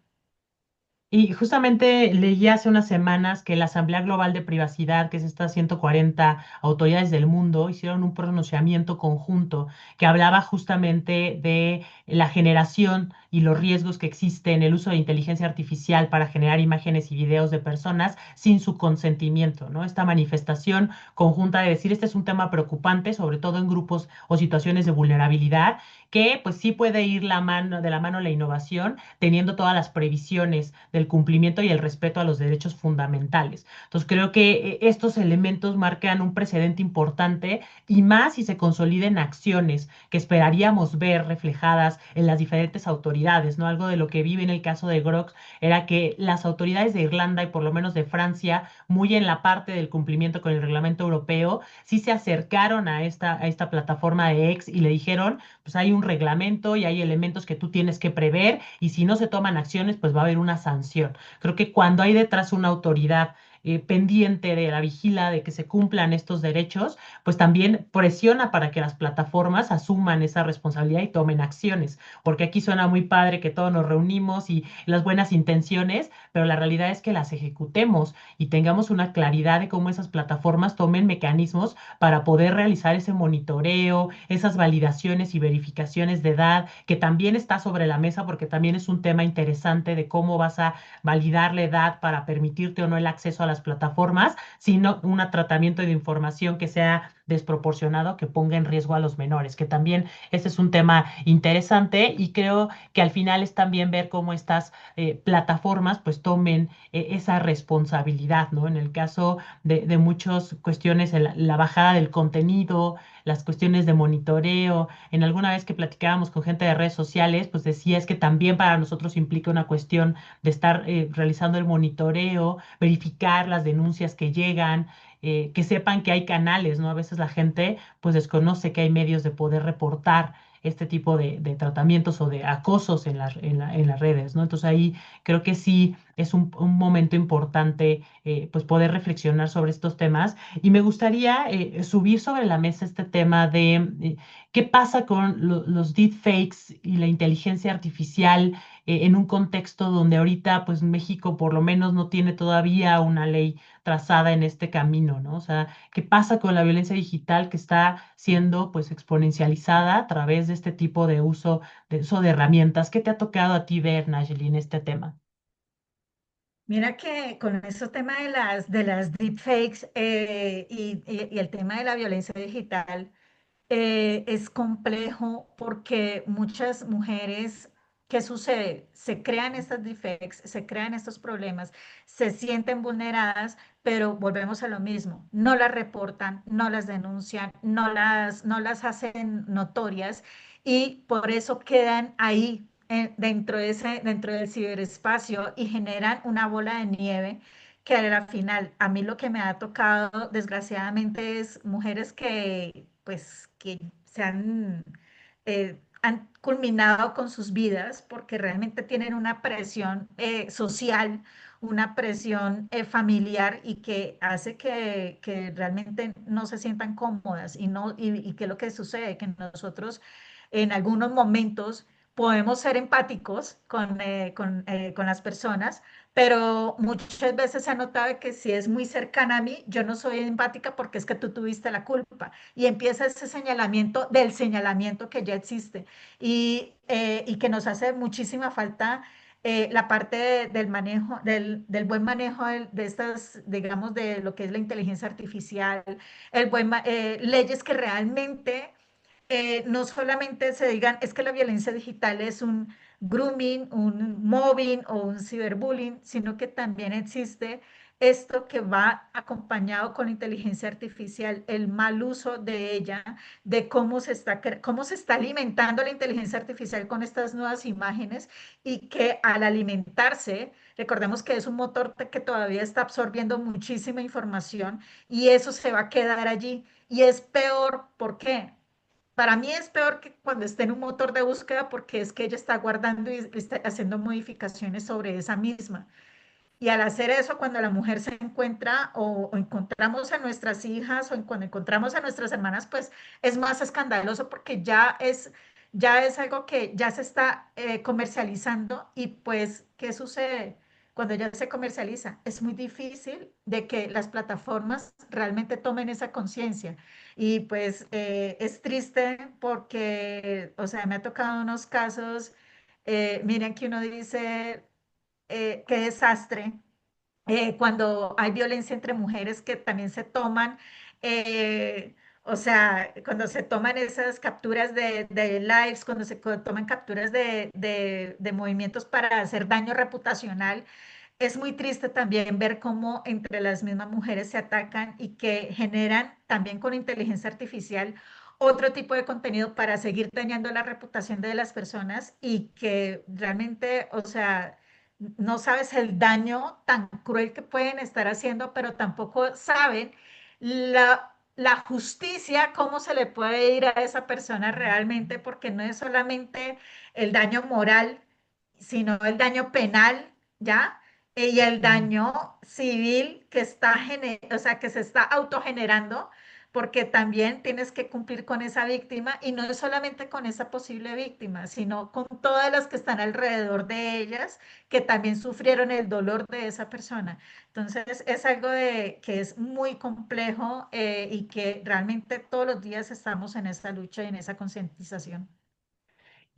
Y justamente leí hace unas semanas que la Asamblea Global de Privacidad, que es estas 140 autoridades del mundo, hicieron un pronunciamiento conjunto que hablaba justamente de la generación y los riesgos que existen en el uso de inteligencia artificial para generar imágenes y videos de personas sin su consentimiento, ¿no? Esta manifestación conjunta de decir, este es un tema preocupante, sobre todo en grupos o situaciones de vulnerabilidad, que pues sí puede ir de la mano la innovación teniendo todas las previsiones del cumplimiento y el respeto a los derechos fundamentales. Entonces, creo que estos elementos marcan un precedente importante y más si se consoliden acciones que esperaríamos ver reflejadas en las diferentes autoridades, ¿no? Algo de lo que vi en el caso de Grox era que las autoridades de Irlanda y por lo menos de Francia, muy en la parte del cumplimiento con el reglamento europeo, sí se acercaron a esta plataforma de X y le dijeron, pues hay un reglamento y hay elementos que tú tienes que prever y si no se toman acciones, pues va a haber una sanción. Creo que cuando hay detrás una autoridad pendiente de la vigila de que se cumplan estos derechos, pues también presiona para que las plataformas asuman esa responsabilidad y tomen acciones, porque aquí suena muy padre que todos nos reunimos y las buenas intenciones, pero la realidad es que las ejecutemos y tengamos una claridad de cómo esas plataformas tomen mecanismos para poder realizar ese monitoreo, esas validaciones y verificaciones de edad, que también está sobre la mesa porque también es un tema interesante de cómo vas a validar la edad para permitirte o no el acceso a las plataformas, sino un tratamiento de información que sea desproporcionado, que ponga en riesgo a los menores, que también ese es un tema interesante y creo que al final es también ver cómo estas plataformas pues tomen esa responsabilidad, ¿no? En el caso de muchas cuestiones, la bajada del contenido, las cuestiones de monitoreo, en alguna vez que platicábamos con gente de redes sociales, pues decía es que también para nosotros implica una cuestión de estar realizando el monitoreo, verificar las denuncias que llegan, que sepan que hay canales, ¿no? A veces veces la gente pues desconoce que hay medios de poder reportar este tipo de tratamientos o de acosos en las redes, ¿no? Entonces ahí creo que sí es un momento importante pues poder reflexionar sobre estos temas y me gustaría subir sobre la mesa este tema de qué pasa con los deepfakes y la inteligencia artificial en un contexto donde ahorita pues México por lo menos no tiene todavía una ley trazada en este camino, ¿no? O sea, ¿qué pasa con la violencia digital que está siendo pues exponencializada a través de este tipo de uso de herramientas? ¿Qué te ha tocado a ti ver, Nayeli, en este tema? Mira que con este tema de las deepfakes y el tema de la violencia digital, es complejo porque muchas mujeres, ¿qué sucede? Se crean estas defects, se crean estos problemas, se sienten vulneradas, pero volvemos a lo mismo, no las reportan, no las denuncian, no las hacen notorias y por eso quedan ahí. Dentro del ciberespacio y generan una bola de nieve que a la final a mí lo que me ha tocado desgraciadamente es mujeres que pues que han culminado con sus vidas porque realmente tienen una presión social, una presión familiar y que hace que realmente no se sientan cómodas y, no, y que lo que sucede, que nosotros en algunos momentos podemos ser empáticos con las personas, pero muchas veces se ha notado que si es muy cercana a mí, yo no soy empática porque es que tú tuviste la culpa y empieza ese señalamiento del señalamiento que ya existe y que nos hace muchísima falta la parte del manejo, del buen manejo de estas, digamos, de lo que es la inteligencia artificial, leyes que realmente no solamente se digan, es que la violencia digital es un grooming, un mobbing o un ciberbullying, sino que también existe esto que va acompañado con inteligencia artificial, el mal uso de ella, de cómo se está alimentando la inteligencia artificial con estas nuevas imágenes y que al alimentarse, recordemos que es un motor que todavía está absorbiendo muchísima información y eso se va a quedar allí. Y es peor, ¿por qué? Para mí es peor que cuando esté en un motor de búsqueda porque es que ella está guardando y está haciendo modificaciones sobre esa misma. Y al hacer eso, cuando la mujer se encuentra o encontramos a nuestras hijas cuando encontramos a nuestras hermanas, pues es más escandaloso porque ya es algo que ya se está comercializando y pues, ¿qué sucede? Cuando ya se comercializa, es muy difícil de que las plataformas realmente tomen esa conciencia. Y pues es triste porque, o sea, me ha tocado unos casos, miren que uno dice qué desastre cuando hay violencia entre mujeres que también se toman, o sea, cuando se toman esas capturas de lives, cuando toman capturas de movimientos para hacer daño reputacional, es muy triste también ver cómo entre las mismas mujeres se atacan y que generan también con inteligencia artificial otro tipo de contenido para seguir dañando la reputación de las personas y que realmente, o sea, no sabes el daño tan cruel que pueden estar haciendo, pero tampoco saben la justicia, cómo se le puede ir a esa persona realmente, porque no es solamente el daño moral, sino el daño penal, ¿ya? Y el Mm. daño civil que o sea, que se está autogenerando, porque también tienes que cumplir con esa víctima y no es solamente con esa posible víctima, sino con todas las que están alrededor de ellas, que también sufrieron el dolor de esa persona. Entonces, es algo que es muy complejo y que realmente todos los días estamos en esa lucha y en esa concientización.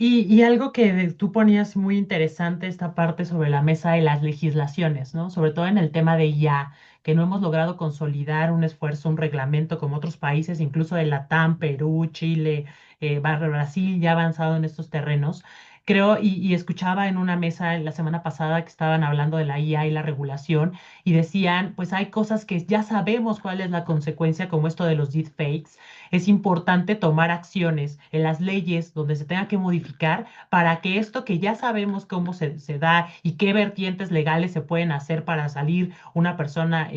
Y algo que tú ponías muy interesante, esta parte sobre la mesa de las legislaciones, ¿no? Sobre todo en el tema de IA, que no hemos logrado consolidar un esfuerzo, un reglamento como otros países, incluso de Latam, Perú, Chile, Brasil, ya ha avanzado en estos terrenos. creo, y escuchaba en una mesa la semana pasada que estaban hablando de la IA y la regulación y decían, pues hay cosas que ya sabemos cuál es la consecuencia, como esto de los deepfakes. Es importante tomar acciones en las leyes donde se tenga que modificar para que esto que ya sabemos cómo se da y qué vertientes legales se pueden hacer para salir una persona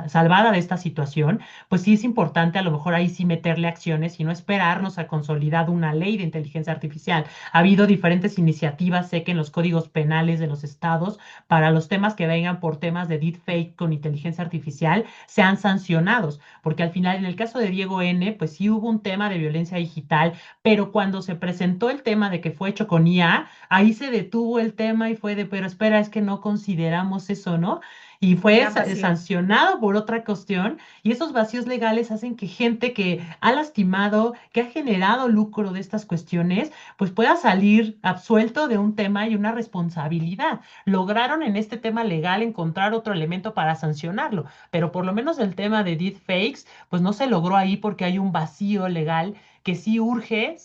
salvada de esta situación, pues sí es importante a lo mejor ahí sí meterle acciones y no esperarnos a consolidar una ley de inteligencia artificial. Ha habido diferentes iniciativas, sé que en los códigos penales de los estados, para los temas que vengan por temas de deepfake con inteligencia artificial, sean sancionados, porque al final, en el caso de Diego N., pues sí hubo un tema de violencia digital, pero cuando se presentó el tema de que fue hecho con IA, ahí se detuvo el tema y fue de, pero espera, es que no consideramos eso, ¿no? Y fue Gran vacío. sancionado por otra cuestión, y esos vacíos legales hacen que gente que ha lastimado, que ha generado lucro de estas cuestiones, pues pueda salir absuelto de un tema y una responsabilidad. Lograron en este tema legal encontrar otro elemento para sancionarlo, pero por lo menos el tema de deepfakes, pues no se logró ahí porque hay un vacío legal que sí urge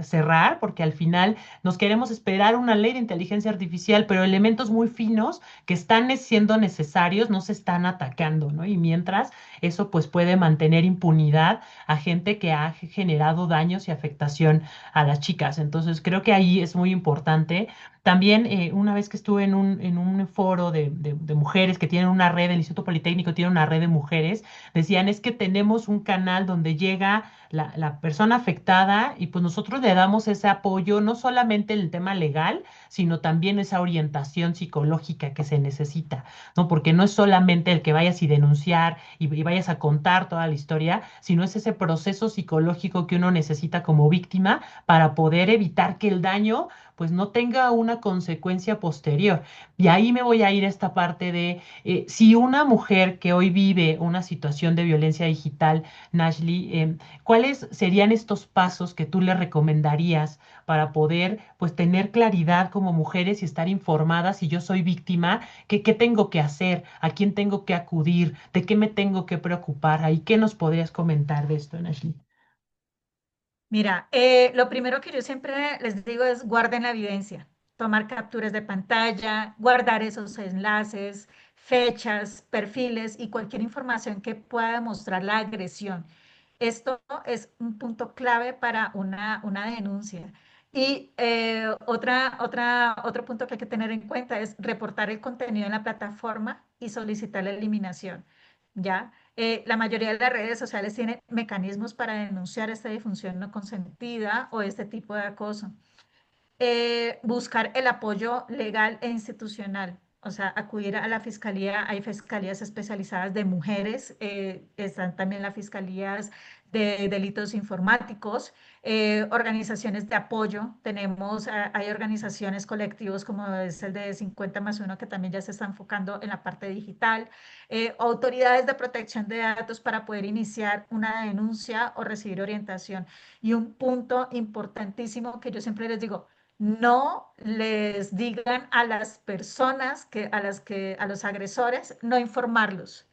cerrar, porque al final nos queremos esperar una ley de inteligencia artificial, pero elementos muy finos que están siendo necesarios no se están atacando, ¿no? Y mientras eso pues puede mantener impunidad a gente que ha generado daños y afectación a las chicas. Entonces creo que ahí es muy importante. También una vez que estuve en un foro de mujeres que tienen una red, el Instituto Politécnico tiene una red de mujeres, decían es que tenemos un canal donde llega la persona afectada y pues nosotros le damos ese apoyo, no solamente en el tema legal, sino también esa orientación psicológica que se necesita, ¿no? Porque no es solamente el que vayas y denunciar y vayas a contar toda la historia, sino es ese proceso psicológico que uno necesita como víctima para poder evitar que el daño pues no tenga una consecuencia posterior. Y ahí me voy a ir a esta parte de si una mujer que hoy vive una situación de violencia digital, Nashley, ¿cuáles serían estos pasos que tú le recomendarías para poder pues tener claridad como mujeres y estar informadas si yo soy víctima, qué tengo que hacer, a quién tengo que acudir, de qué me tengo que preocupar? Ahí, ¿qué nos podrías comentar de esto, Nashley? Mira, lo primero que yo siempre les digo es guarden la evidencia, tomar capturas de pantalla, guardar esos enlaces, fechas, perfiles y cualquier información que pueda demostrar la agresión. Esto es un punto clave para una denuncia. Y otro punto que hay que tener en cuenta es reportar el contenido en la plataforma y solicitar la eliminación. ¿Ya? La mayoría de las redes sociales tienen mecanismos para denunciar esta disfunción no consentida o este tipo de acoso. Buscar el apoyo legal e institucional, o sea, acudir a la fiscalía. Hay fiscalías especializadas de mujeres, están también las fiscalías de delitos informáticos, organizaciones de apoyo. Hay organizaciones, colectivos como es el de 50+1 que también ya se está enfocando en la parte digital, autoridades de protección de datos para poder iniciar una denuncia o recibir orientación. Y un punto importantísimo que yo siempre les digo, no les digan a las personas a los agresores, no informarlos,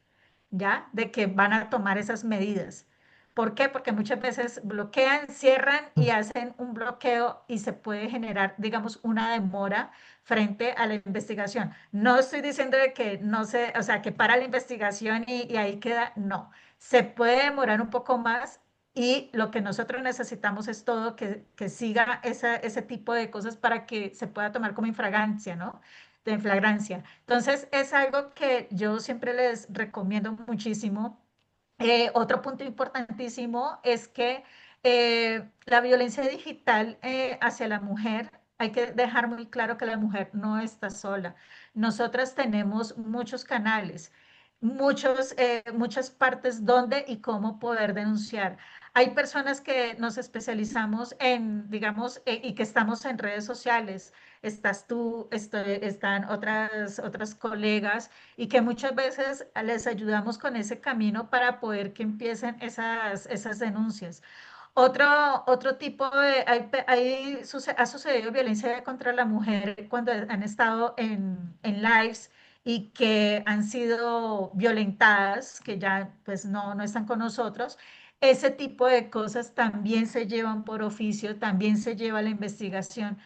¿ya? De que van a tomar esas medidas. ¿Por qué? Porque muchas veces bloquean, cierran y hacen un bloqueo y se puede generar, digamos, una demora frente a la investigación. No estoy diciendo de que no se, o sea, que para la investigación y ahí queda, no. Se puede demorar un poco más y lo que nosotros necesitamos es todo que siga ese tipo de cosas para que se pueda tomar como infragancia, ¿no? De flagrancia. Entonces, es algo que yo siempre les recomiendo muchísimo. Otro punto importantísimo es que la violencia digital hacia la mujer, hay que dejar muy claro que la mujer no está sola. Nosotras tenemos muchos canales, muchas partes donde y cómo poder denunciar. Hay personas que nos especializamos en, digamos, y que estamos en redes sociales. Estás tú, están otras colegas y que muchas veces les ayudamos con ese camino para poder que empiecen esas denuncias. Otro tipo de, ha sucedido violencia contra la mujer cuando han estado en lives y que han sido violentadas, que ya pues no están con nosotros. Ese tipo de cosas también se llevan por oficio, también se lleva la investigación.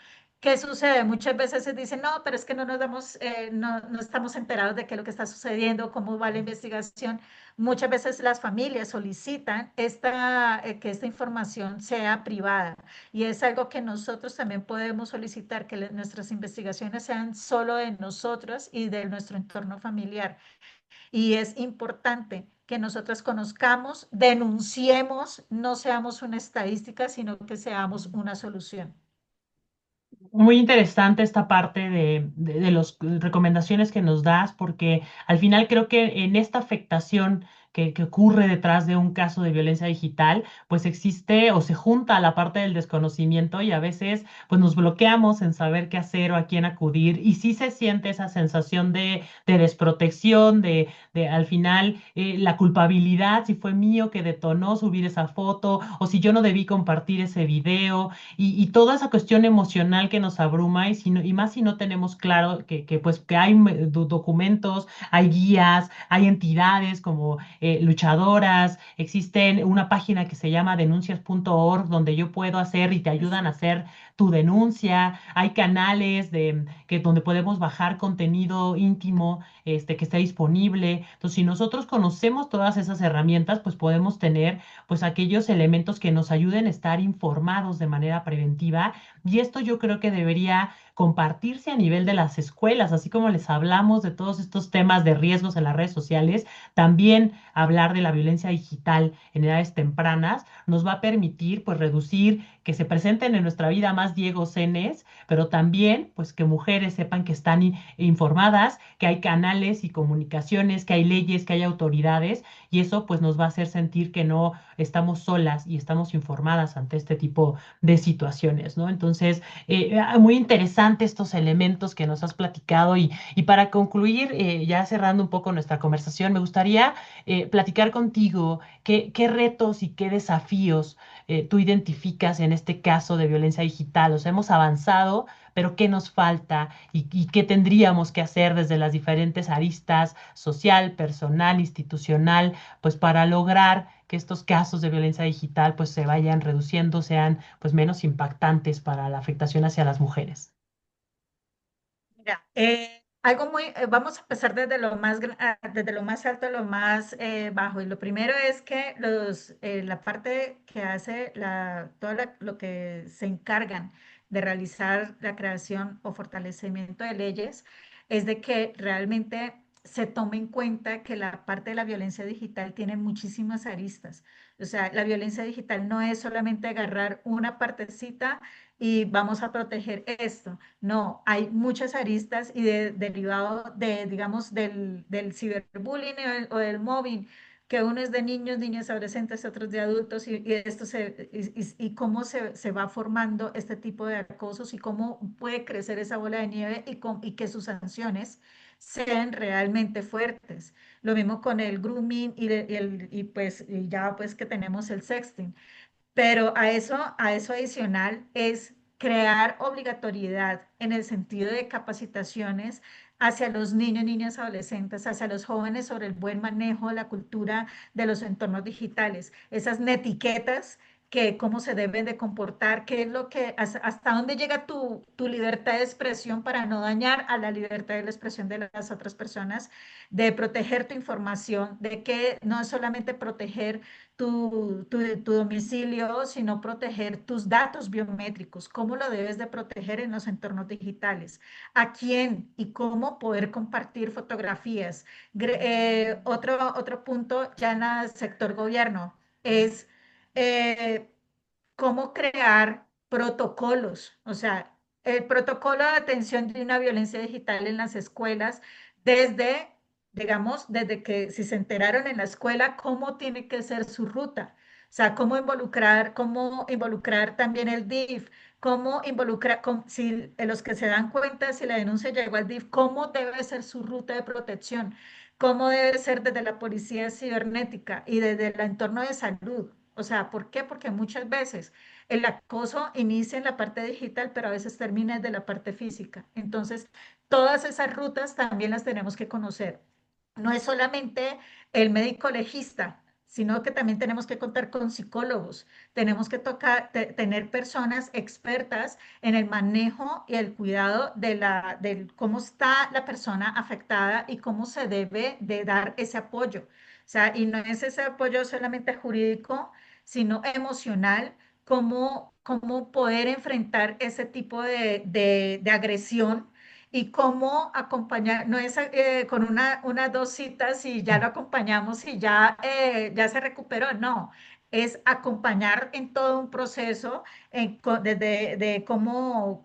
¿Qué sucede? Muchas veces se dice, no, pero es que no nos damos, no estamos enterados de qué es lo que está sucediendo, cómo va la investigación. Muchas veces las familias solicitan que esta información sea privada y es algo que nosotros también podemos solicitar, que nuestras investigaciones sean solo de nosotros y de nuestro entorno familiar. Y es importante que nosotros conozcamos, denunciemos, no seamos una estadística, sino que seamos una solución. Muy interesante esta parte de las recomendaciones que nos das, porque al final creo que en esta afectación que ocurre detrás de un caso de violencia digital, pues existe o se junta la parte del desconocimiento y a veces pues nos bloqueamos en saber qué hacer o a quién acudir y sí se siente esa sensación de desprotección, de al final la culpabilidad, si fue mío que detonó subir esa foto o si yo no debí compartir ese video y toda esa cuestión emocional que nos abruma y más si no tenemos claro pues, que hay documentos, hay guías, hay entidades como luchadoras, existen una página que se llama denuncias.org donde yo puedo hacer y te ayudan a hacer tu denuncia, hay canales donde podemos bajar contenido íntimo que esté disponible. Entonces, si nosotros conocemos todas esas herramientas, pues podemos tener pues aquellos elementos que nos ayuden a estar informados de manera preventiva. Y esto yo creo que debería compartirse a nivel de las escuelas, así como les hablamos de todos estos temas de riesgos en las redes sociales, también hablar de la violencia digital en edades tempranas nos va a permitir pues reducir que se presenten en nuestra vida más Diego Cenes, pero también pues que mujeres sepan que están informadas, que hay canales y comunicaciones, que hay leyes, que hay autoridades y eso pues nos va a hacer sentir que no estamos solas y estamos informadas ante este tipo de situaciones, ¿no? Entonces, muy interesante estos elementos que nos has platicado y para concluir, ya cerrando un poco nuestra conversación, me gustaría platicar contigo qué retos y qué desafíos tú identificas en este caso de violencia digital. O sea, hemos avanzado, pero ¿qué nos falta y qué tendríamos que hacer desde las diferentes aristas social, personal, institucional, pues para lograr que estos casos de violencia digital pues se vayan reduciendo, sean pues menos impactantes para la afectación hacia las mujeres? Mira, vamos a empezar desde desde lo más alto a lo más bajo. Y lo primero es que la parte que hace lo que se encargan de realizar la creación o fortalecimiento de leyes es de que realmente se tome en cuenta que la parte de la violencia digital tiene muchísimas aristas. O sea, la violencia digital no es solamente agarrar una partecita y vamos a proteger esto. No, hay muchas aristas y derivado de, digamos, del ciberbullying o del mobbing, que uno es de niños, niñas, adolescentes, otros de adultos, y cómo se va formando este tipo de acosos y cómo puede crecer esa bola de nieve y que sus sanciones sean realmente fuertes. Lo mismo con el grooming pues y ya pues que tenemos el sexting. Pero a eso adicional es crear obligatoriedad en el sentido de capacitaciones hacia los niños, niñas, adolescentes, hacia los jóvenes sobre el buen manejo de la cultura de los entornos digitales. Esas netiquetas que cómo se deben de comportar, qué es lo que, hasta dónde llega tu libertad de expresión para no dañar a la libertad de la expresión de las otras personas, de proteger tu información, de que no es solamente proteger tu domicilio, sino proteger tus datos biométricos, cómo lo debes de proteger en los entornos digitales, a quién y cómo poder compartir fotografías. Otro punto ya en el sector gobierno es cómo crear protocolos, o sea, el protocolo de atención de una violencia digital en las escuelas desde, digamos, desde que si se enteraron en la escuela, cómo tiene que ser su ruta. O sea, cómo involucrar también el DIF, cómo involucrar, si los que se dan cuenta si la denuncia llegó al DIF, cómo debe ser su ruta de protección, cómo debe ser desde la policía cibernética y desde el entorno de salud. O sea, ¿por qué? Porque muchas veces el acoso inicia en la parte digital, pero a veces termina desde la parte física. Entonces, todas esas rutas también las tenemos que conocer. No es solamente el médico legista, sino que también tenemos que contar con psicólogos, tenemos que tener personas expertas en el manejo y el cuidado de cómo está la persona afectada y cómo se debe de dar ese apoyo. O sea, y no es ese apoyo solamente jurídico, sino emocional, cómo poder enfrentar ese tipo de agresión y cómo acompañar, no es con una dos citas y ya lo acompañamos y ya se recuperó, no, es acompañar en todo un proceso desde de cómo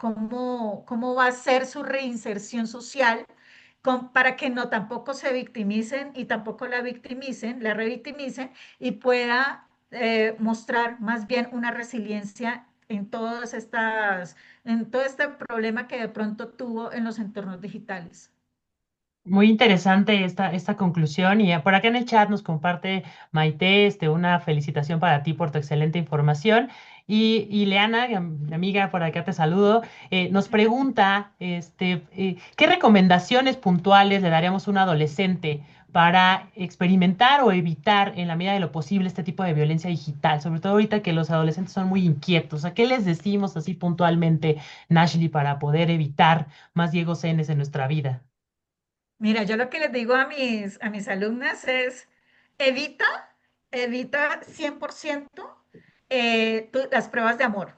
va a ser su reinserción social para que no tampoco se victimicen y tampoco la revictimicen y pueda mostrar más bien una resiliencia en todo este problema que de pronto tuvo en los entornos digitales. Muy interesante esta conclusión y por acá en el chat nos comparte Maite una felicitación para ti por tu excelente información y Leana, mi amiga, por acá te saludo, nos pregunta ¿qué recomendaciones puntuales le daríamos a un adolescente para experimentar o evitar en la medida de lo posible este tipo de violencia digital? Sobre todo ahorita que los adolescentes son muy inquietos. ¿A qué les decimos así puntualmente, Nashley, para poder evitar más Diego Cenes en nuestra vida? Mira, yo lo que les digo a mis alumnas es, evita, evita 100% las pruebas de amor,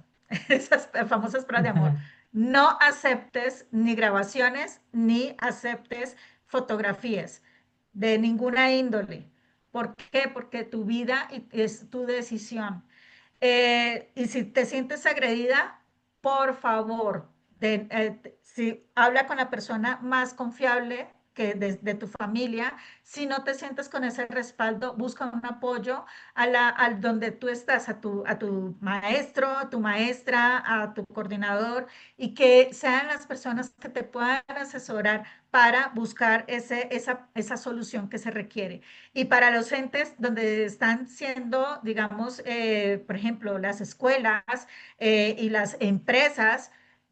esas famosas pruebas de amor. No aceptes ni grabaciones, ni aceptes fotografías de ninguna índole. ¿Por qué? Porque tu vida es tu decisión. Y si te sientes agredida, por favor, si habla con la persona más confiable que de tu familia. Si no te sientes con ese respaldo, busca un apoyo al donde tú estás, a tu maestro, a tu maestra, a tu coordinador, y que sean las personas que te puedan asesorar para buscar esa solución que se requiere. Y para los entes donde están siendo, digamos, por ejemplo, las escuelas y las empresas,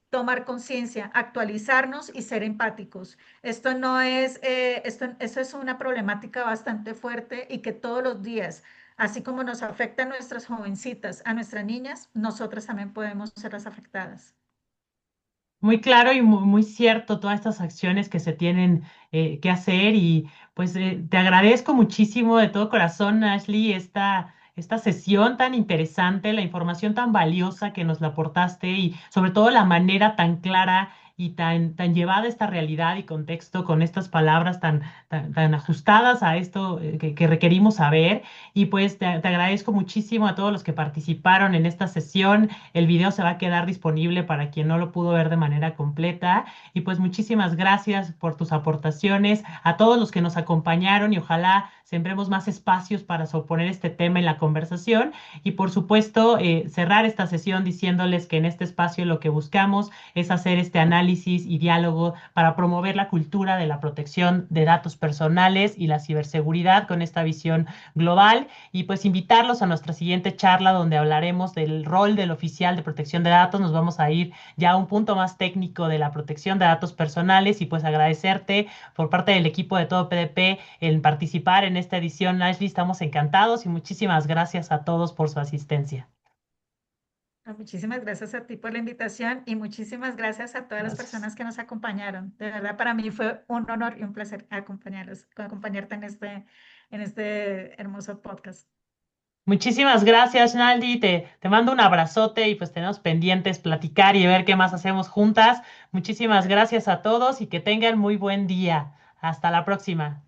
tomar conciencia, actualizarnos y ser empáticos. Esto no es, esto es una problemática bastante fuerte y que todos los días, así como nos afecta a nuestras jovencitas, a nuestras niñas, nosotras también podemos ser las afectadas. Muy claro y muy cierto todas estas acciones que se tienen que hacer y pues te agradezco muchísimo de todo corazón, Ashley, esta sesión tan interesante, la información tan valiosa que nos la aportaste y sobre todo la manera tan clara y tan llevada a esta realidad y contexto con estas palabras tan ajustadas a esto que requerimos saber. Y pues te agradezco muchísimo a todos los que participaron en esta sesión. El video se va a quedar disponible para quien no lo pudo ver de manera completa. Y pues muchísimas gracias por tus aportaciones, a todos los que nos acompañaron y ojalá sembremos más espacios para soponer este tema en la conversación. Y por supuesto, cerrar esta sesión diciéndoles que en este espacio lo que buscamos es hacer este análisis y diálogo para promover la cultura de la protección de datos personales y la ciberseguridad con esta visión global y pues invitarlos a nuestra siguiente charla donde hablaremos del rol del oficial de protección de datos. Nos vamos a ir ya a un punto más técnico de la protección de datos personales y pues agradecerte por parte del equipo de Todo PDP en participar en esta edición. Ashley, estamos encantados y muchísimas gracias a todos por su asistencia. Muchísimas gracias a ti por la invitación y muchísimas gracias a todas las Gracias. personas que nos acompañaron. De verdad, para mí fue un honor y un placer acompañarte en este hermoso podcast. Muchísimas gracias, Naldi. Te mando un abrazote y pues tenemos pendientes platicar y ver qué más hacemos juntas. Muchísimas gracias a todos y que tengan muy buen día. Hasta la próxima.